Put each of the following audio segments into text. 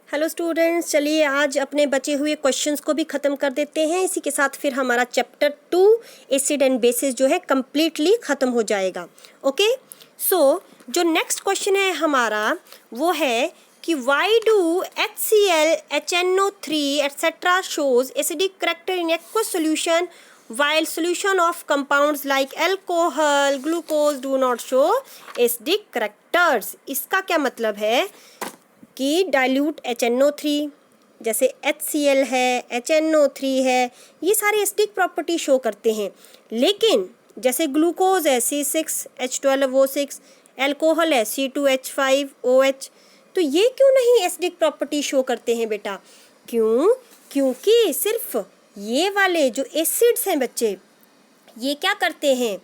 Hello students, चलिए आज अपने बचे हुए क्वेश्चंस को भी ख़त्म कर देते हैं। इसी के साथ फिर हमारा चैप्टर 2 एसिड एंड बेसिस जो है कम्प्लीटली ख़त्म हो जाएगा। ओके, सो जो नेक्स्ट क्वेश्चन है हमारा वो है कि why do HCl, HNO3 etcetera shows acidic character in aqueous solution while solution of compounds like alcohol, glucose do not show acidic characters। इसका क्या मतलब है कि डाइल्यूट HNO3 जैसे HCl है, HNO3 है, ये सारे एसिडिक प्रॉपर्टी शो करते हैं, लेकिन जैसे ग्लूकोज है C6H12O6, अल्कोहल है C2H5OH, तो ये क्यों नहीं एसिडिक प्रॉपर्टी शो करते हैं बेटा? क्योंकि सिर्फ ये वाले जो एसिड्स हैं बच्चे, ये क्या करते हैं?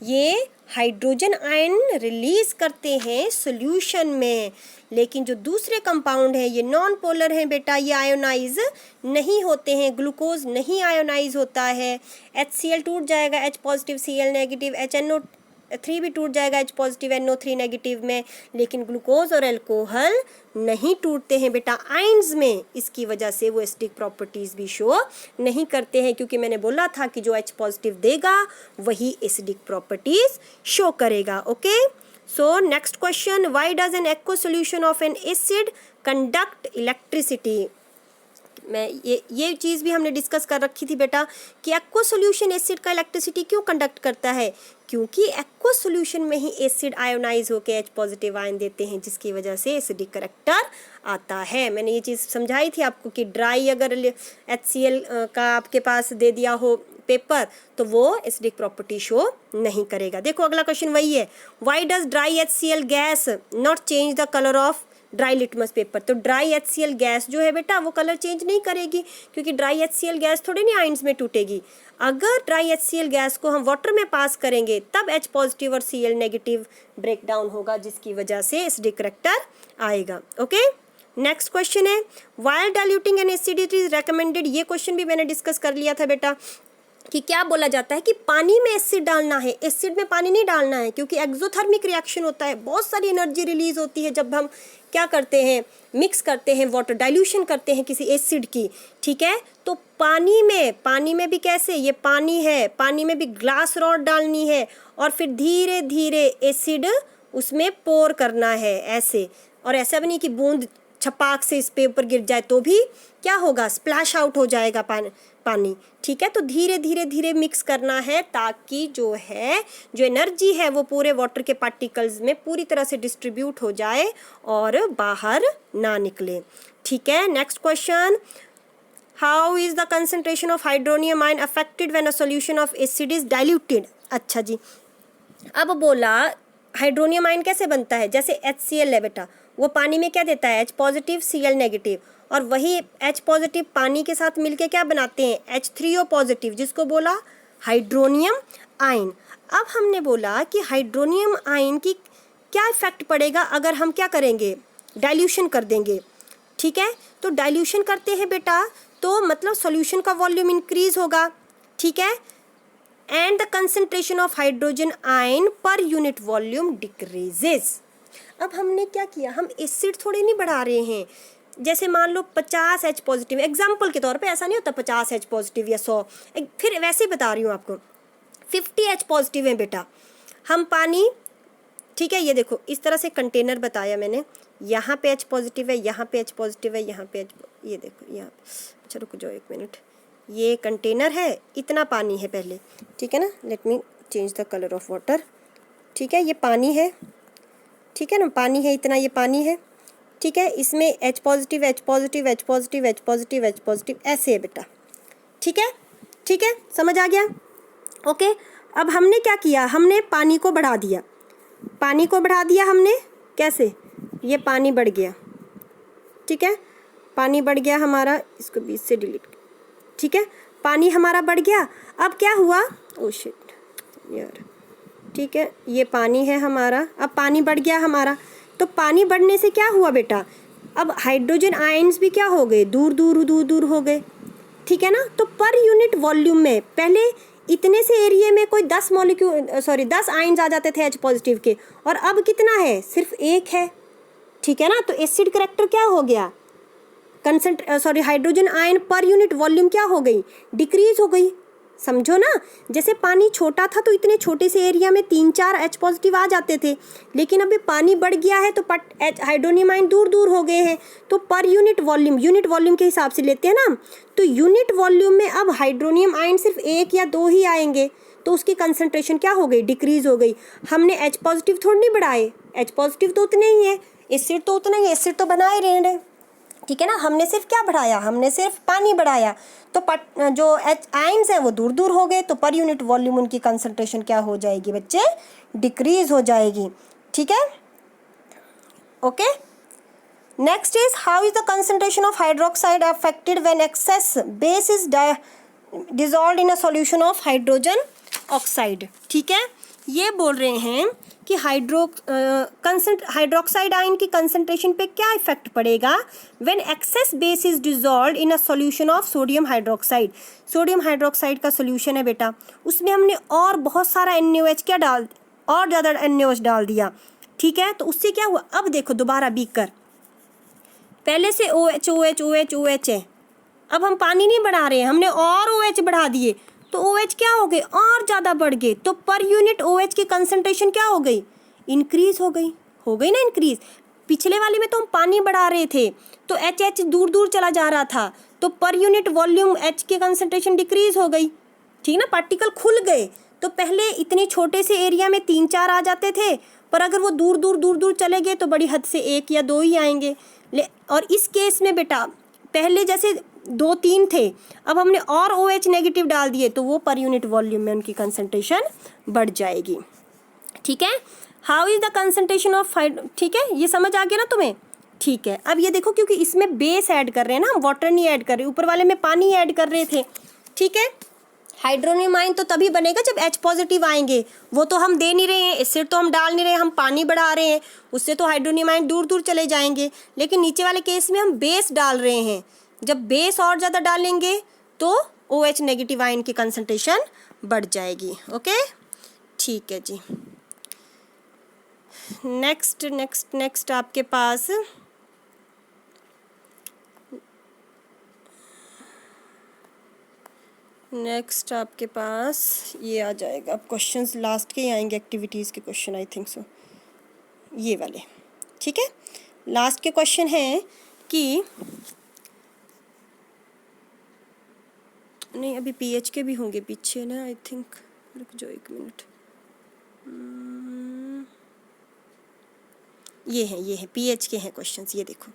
ये हाइड्रोजन आयन रिलीज करते हैं सॉल्यूशन में, लेकिन जो दूसरे कंपाउंड हैं ये नॉन पोलर हैं बेटा, ये आयोनाइज नहीं होते हैं। ग्लूकोज नहीं आयोनाइज होता है, HCl टूट जाएगा H positive Cl negative, HNO3 भी टूट जाएगा H पॉजिटिव NO3 नेगेटिव में, लेकिन ग्लूकोज और अल्कोहल नहीं टूटते हैं बेटा आयंस में। इसकी वजह से वो एसिडिक प्रॉपर्टीज़ भी शो नहीं करते हैं, क्योंकि मैंने बोला था कि जो H पॉजिटिव देगा वही एसिडिक प्रॉपर्टीज़ शो करेगा। Okay, so next question, why does an aqueous solution of N acid conduct electricity? मैं ये चीज़ भी हमने डिस्कस कर रखी थी बेटा कि एक्वस सॉल्यूशन एसिड का इलेक्ट्रिसिटी क्यों कंडक्ट करता है, क्योंकि एक्वस सॉल्यूशन में ही एसिड आयोनाइज होकर H पॉजिटिव आयन देते हैं, जिसकी वजह से एसिडिक करेक्टर आता है। मैंने ये चीज़ समझाई थी आपको कि ड्राई अगर HCl का आपके पास दे दिया हो पेपर तो वो एसिडिक प्रॉपर्टी शो नहीं करेगा। देखो अगला क्वेश्चन वही है, why does dry HCl gas not change the colour of dry litmus paper? तो ड्राई HCl गैस जो है बेटा वो कलर चेंज नहीं करेगी, क्योंकि ड्राई HCl गैस थोड़ी नहीं आयंस में टूटेगी। अगर ड्राई HCl गैस को हम वाटर में पास करेंगे तब H पॉजिटिव और Cl नेगेटिव ब्रेक डाउन होगा, जिसकी वजह से एसिडिक करेक्टर आएगा। ओके, नेक्स्ट क्वेश्चन है, while diluting N acid it is recommended. ये क्वेश्चन भी मैंने डिस्कस कर लिया था बेटा कि क्या बोला जाता है कि पानी में एसिड डालना है, एसिड में पानी नहीं डालना है, क्योंकि एक्सोथर्मिक रिएक्शन होता है, बहुत सारी एनर्जी रिलीज होती है जब हम क्या करते हैं, मिक्स करते हैं, वाटर डाइल्यूशन करते हैं किसी एसिड की। ठीक है, तो पानी में भी कैसे, ये पानी है, पानी में भी ग्लास रॉड डालनी है और फिर धीरे धीरे एसिड उसमें पोर करना है ऐसे, और ऐसा भी नहीं कि बूंद छपाक से इस पे ऊपर गिर जाए तो भी क्या होगा, स्प्लैश आउट हो जाएगा पानी। ठीक है, तो धीरे धीरे मिक्स करना है ताकि जो एनर्जी है वो पूरे वाटर के पार्टिकल्स में पूरी तरह से डिस्ट्रीब्यूट हो जाए और बाहर ना निकले। ठीक है, next question, how is the concentration of hydronium ion affected when a solution of acid is diluted? अच्छा जी, अब बोला हाइड्रोनियम आयन कैसे बनता है, जैसे HCl है बेटा, वो पानी में क्या देता है H पॉजिटिव Cl नेगेटिव, और वही H पॉजिटिव पानी के साथ मिलके क्या बनाते हैं H3O पॉजिटिव, जिसको बोला हाइड्रोनियम आयन। अब हमने बोला कि हाइड्रोनियम आयन की क्या इफेक्ट पड़ेगा अगर हम क्या करेंगे, डाइल्यूशन कर देंगे। ठीक है, तो डाइल्यूशन करते हैं बेटा तो मतलब सॉल्यूशन का वॉल्यूम इंक्रीज होगा। ठीक है, and the concentration of hydrogen ion per unit volume decreases. अब हमने क्या किया, हम एसिड थोड़े नहीं बढ़ा रहे हैं, जैसे मान लो 50 H पॉजिटिव, एग्जाम्पल के तौर पे, ऐसा नहीं होता 50 H पॉजिटिव या 100, फिर वैसे बता रही हूँ आपको, 50 H पॉजिटिव है बेटा, हम पानी, ठीक है, ये देखो इस तरह से कंटेनर बताया मैंने, यहाँ पे H पॉजिटिव है, यहाँ पे H पॉजिटिव है, यहाँ पे ये देखो यहाँ, अच्छा रुको जाओ 1 मिनट, ये कंटेनर है, इतना पानी है पहले, ठीक है ना, let me change the colour of water. ठीक है, ये पानी है, ठीक है ना, पानी है, इतना ये पानी है। ठीक है, इसमें H positive H positive H positive H positive H positive ऐसे है बेटा। ठीक है, ठीक है, समझ आ गया? ओके, अब हमने क्या किया, हमने पानी को बढ़ा दिया, पानी को बढ़ा दिया हमने कैसे, ये पानी बढ़ गया। ठीक है, पानी बढ़ गया हमारा, इसको बीच से डिलीट। ठीक है, पानी हमारा बढ़ गया, अब क्या हुआ, ओ शिट यार, ठीक है, ये पानी है हमारा, अब पानी बढ़ गया हमारा, तो पानी बढ़ने से क्या हुआ बेटा, अब हाइड्रोजन आयंस भी क्या हो गए, दूर दूर हो गए। ठीक है ना, तो पर यूनिट वॉल्यूम में पहले इतने से एरिया में कोई 10 आयंस आ जाते थे H पॉजिटिव के, और अब कितना है, सिर्फ 1 है। ठीक है ना, तो एसिड करेक्टर क्या हो गया, hydrogen ion per unit volume क्या हो गई, डिक्रीज हो गई। समझो ना, जैसे पानी छोटा था तो इतने छोटे से एरिया में 3-4 H पॉजिटिव आ जाते थे, लेकिन अभी पानी बढ़ गया है तो हाइड्रोनियम आयन दूर दूर हो गए हैं। तो पर यूनिट वॉल्यूम के हिसाब से लेते हैं ना, तो यूनिट वॉल्यूम में अब हाइड्रोनियम आयन सिर्फ 1 या 2 ही आएंगे, तो उसकी कंसंट्रेशन क्या हो गई, डिक्रीज हो गई। हमने H पॉजिटिव थोड़ी नहीं बढ़ाए, H पॉजिटिव तो उतने ही है, एसिड तो उतना ही, एसिड तो बना ही रहे हैं, ठीक है ना। हमने सिर्फ क्या बढ़ाया, हमने सिर्फ पानी बढ़ाया, तो जो H आयन्स हैं वो दूर दूर हो गए, तो पर यूनिट वॉल्यूम उनकी कंसंट्रेशन क्या हो जाएगी बच्चे, डिक्रीज हो जाएगी, ठीक है। Okay, next is how is the concentration of hydroxide affected when excess base is dissolved in a solution of hydrogen oxide. ठीक है, ये बोल रहे हैं कि हाइड्रोक्साइड आयन की कंसंट्रेशन पे क्या इफेक्ट पड़ेगा when excess base is dissolved in a solution of sodium hydroxide. Sodium hydroxide का सॉल्यूशन है बेटा, उसमें हमने और बहुत सारा NaOH और ज़्यादा NaOH डाल दिया, ठीक है। तो उससे क्या हुआ, अब देखो दोबारा बीकर, पहले से OH OH OH OH है, अब हम पानी नहीं बढ़ा रहे हैं, हमने और OH बढ़ा दिए, तो OH क्या हो गए, और ज़्यादा बढ़ गए, तो पर यूनिट OH की कंसंट्रेशन क्या हो गई, इंक्रीज हो गई ना इंक्रीज। पिछले वाले में तो हम पानी बढ़ा रहे थे तो H दूर दूर चला जा रहा था, तो पर यूनिट वॉल्यूम H की कंसंट्रेशन डिक्रीज हो गई, ठीक ना, पार्टिकल खुल गए। तो पहले इतने छोटे से एरिया में 3-4 आ जाते थे, पर अगर वो दूर दूर चले गए तो बड़ी हद से 1 या 2 ही आएंगे। और इस केस में बेटा पहले जैसे 2-3 थे, अब हमने और OH नेगेटिव डाल दिए, तो वो पर यूनिट वॉल्यूम में उनकी कंसंट्रेशन बढ़ जाएगी, ठीक है। How is the concentration of ठीक है, ये समझ आ गया ना तुम्हें, ठीक है। अब ये देखो, क्योंकि इसमें बेस ऐड कर रहे हैं ना, हम वाटर नहीं ऐड कर रहे, ऊपर वाले में पानी ऐड कर रहे थे, ठीक है। हाइड्रोनियम आयन तो तभी बनेगा जब H पॉजिटिव आएंगे, वो तो हम दे नहीं रहे हैं, एसिड तो हम डाल नहीं रहे हैं, हम पानी बढ़ा रहे हैं, उससे तो हाइड्रोनियम आयन दूर दूर चले जाएंगे। लेकिन नीचे वाले केस में हम बेस डाल रहे हैं, जब बेस और ज़्यादा डालेंगे तो OH नेगेटिव आयन की कंसंट्रेशन बढ़ जाएगी। ओके, ठीक है जी। नेक्स्ट आपके पास ये आ जाएगा, अब क्वेश्चंस लास्ट के ही आएंगे, एक्टिविटीज़ के क्वेश्चन, आई थिंक सो, ये वाले, ठीक है। लास्ट के क्वेश्चन हैं कि नहीं, अभी पीएच के भी होंगे पीछे ना, आई थिंक, रुक जाओ 1 मिनट, ये है पीएच के हैं क्वेश्चंस, ये देखो।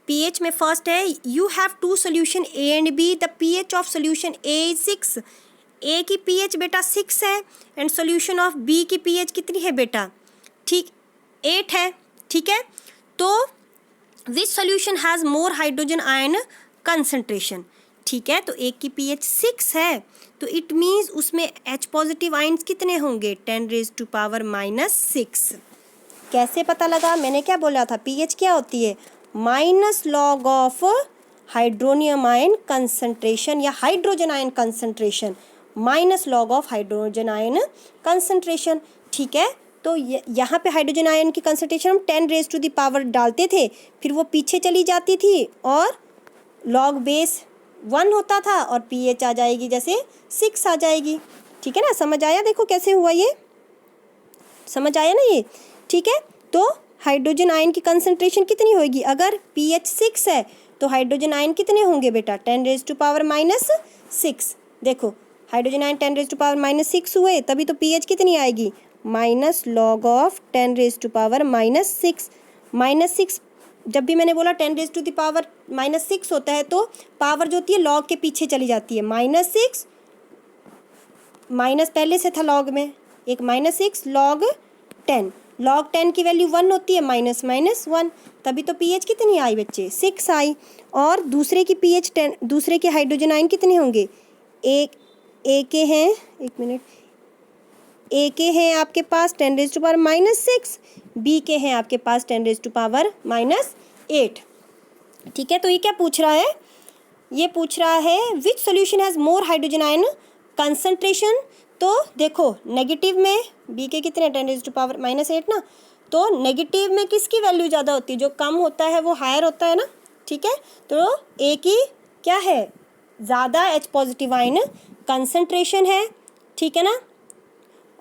पीएच में फर्स्ट है, you have 2 solution A and B, the pH of solution A is 6। A की पीएच बेटा 6 है, एंड सोल्यूशन ऑफ B की पीएच कितनी है बेटा, ठीक 8 है, ठीक है। तो which solution has more hydrogen ion concentration, ठीक है। तो एक की पीएच 6 है, तो इट मीन्स उसमें H पॉजिटिव आयन्स कितने होंगे, 10⁻⁻⁶। कैसे पता लगा, मैंने क्या बोला था, पीएच क्या होती है, minus log of hydronium ion concentration या hydrogen ion concentration, minus log of hydrogen ion concentration, ठीक है। तो यहाँ पे हाइड्रोजन आयन की कंसंट्रेशन हम 10⁻⁴ डालते थे, फिर वो पीछे चली जाती थी और लॉग बेस 1 होता था, और पीएच आ जाएगी जैसे 6 आ जाएगी, ठीक है ना। समझ आया, देखो कैसे हुआ, ये समझ आया ना ये, ठीक है। तो हाइड्रोजन आयन की कंसंट्रेशन कितनी होगी, अगर पीएच 6 है तो हाइड्रोजन आयन कितने होंगे बेटा, 10⁻⁻⁶। देखो हाइड्रोजन आयन 10⁻⁻⁶ हुए, तभी तो पीएच कितनी आएगी, माइनस लॉग ऑफ 10⁻⁻⁶। -6, जब भी मैंने बोला 10⁻⁻⁶ होता है तो पावर जो होती है लॉग के पीछे चली जाती है, -6 माइनस पहले से था लॉग में, एक -6 लॉग 10, लॉग 10 की वैल्यू 1 होती है, -1, तभी तो पीएच कितनी आई बच्चे, 6 आई। और दूसरे की पीएच 10, दूसरे के हाइड्रोजन आयन कितने होंगे, ए के हैं, 1 मिनट, ए के हैं आपके पास 10⁻⁻⁶, बी के हैं आपके पास 10⁻⁻8, ठीक है। तो ये क्या पूछ रहा है, ये पूछ रहा है which solution has more hydrogen ion concentration. तो देखो नेगेटिव में बी के कितने 10⁻⁻8 ना, तो नेगेटिव में किसकी वैल्यू ज़्यादा होती है, जो कम होता है वो हायर होता है ना, ठीक है, तो ए की क्या है, ज़्यादा H पॉजिटिव आयन कंसंट्रेशन है, ठीक है ना।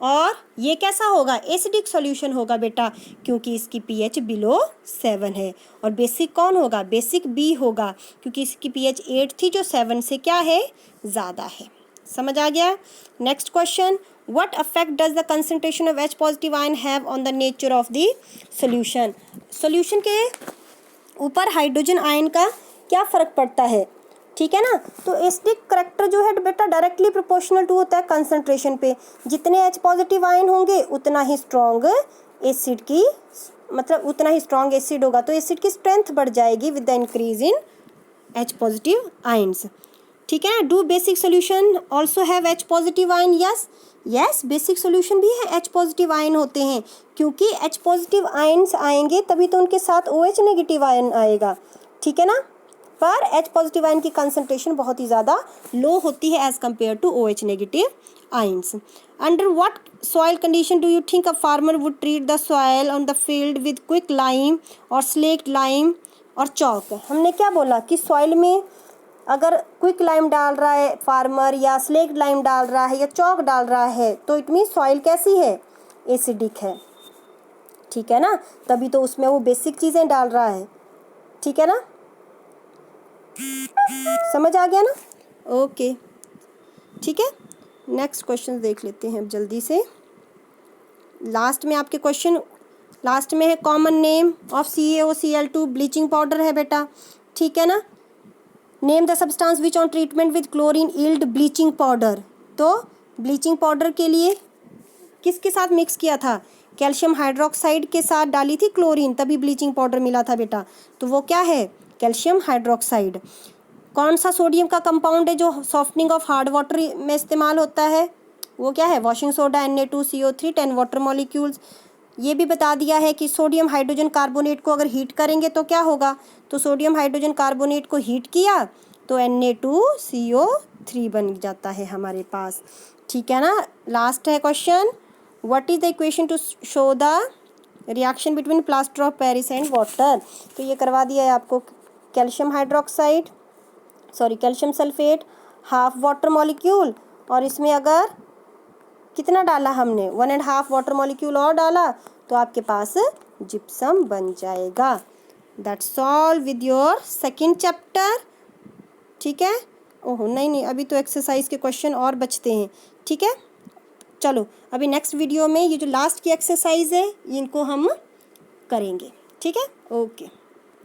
और ये कैसा होगा, एसिडिक सॉल्यूशन होगा बेटा, क्योंकि इसकी pH बिलो 7 है। और बेसिक कौन होगा, बेसिक B होगा, क्योंकि इसकी pH 8 थी जो 7 से क्या है, ज़्यादा है। समझ आ गया। Next question, what affect does the concentration of H positive ion have on the nature of the solution. Solution के ऊपर हाइड्रोजन आयन का क्या फ़र्क पड़ता है, ठीक है ना। तो एसिडिक करेक्टर जो है बेटा डायरेक्टली प्रोपोर्शनल टू होता है कंसंट्रेशन पे। जितने H पॉजिटिव आयन होंगे उतना ही स्ट्रॉन्ग एसिड की, मतलब उतना ही स्ट्रॉन्ग एसिड होगा, तो एसिड की स्ट्रेंथ बढ़ जाएगी with the increase in H positive ions, ठीक है ना। Do basic solution also have H positive ion, yes yes, basic solution भी है H पॉजिटिव आयन होते हैं, क्योंकि H पॉजिटिव आयन्स आएंगे तभी तो उनके साथ OH नेगेटिव आयन आएगा, ठीक है ना। पर H पॉजिटिव आयन की कंसंट्रेशन बहुत ही ज़्यादा लो होती है as compare to OH negative ions. Under what soil condition do you think a farmer would treat the soil on the field with quick lime और स्लेक्ट लाइम और chalk. हमने क्या बोला कि सॉइल में अगर क्विक लाइम डाल रहा है फार्मर, या स्लेक्ट लाइम डाल रहा है, या चॉक डाल रहा है, तो इट मीन सॉइल कैसी है, एसिडिक है, ठीक है ना। तभी तो उसमें वो बेसिक चीज़ें डाल रहा है, ठीक है ना। समझ आ गया ना, ओके, ठीक है। नेक्स्ट क्वेश्चन देख लेते हैं अब जल्दी से। लास्ट में आपके क्वेश्चन, लास्ट में है common name of CaOCl2 bleaching powder है बेटा, ठीक है ना। Name the substance which on treatment with chlorine yield bleaching powder. तो ब्लीचिंग पाउडर के लिए किसके साथ मिक्स किया था, कैल्शियम हाइड्रोक्साइड के साथ डाली थी क्लोरीन, तभी ब्लीचिंग पाउडर मिला था बेटा, तो वो क्या है, कैल्शियम हाइड्रोक्साइड। कौन सा सोडियम का कंपाउंड है जो सॉफ्टनिंग ऑफ हार्ड वाटर में इस्तेमाल होता है, वो क्या है, washing soda Na2CO3 10 water molecules. ये भी बता दिया है कि सोडियम हाइड्रोजन कार्बोनेट को अगर हीट करेंगे तो क्या होगा, तो सोडियम हाइड्रोजन कार्बोनेट को हीट किया तो Na2CO3 बन जाता है हमारे पास, ठीक है ना। लास्ट है question, what is the equation two show the reaction between plaster of Paris and water. तो ये करवा दिया है आपको, calcium hydroxide, sorry calcium sulphate, half water molecule, और इसमें अगर कितना डाला हमने, 1.5 वाटर मॉलिक्यूल और डाला तो आपके पास जिप्सम बन जाएगा। That's all with your second chapter, ठीक है। ओहो नहीं, अभी तो एक्सरसाइज के क्वेश्चन और बचते हैं, ठीक है। चलो अभी नेक्स्ट वीडियो में ये जो लास्ट की एक्सरसाइज है इनको हम करेंगे, ठीक है, ओके।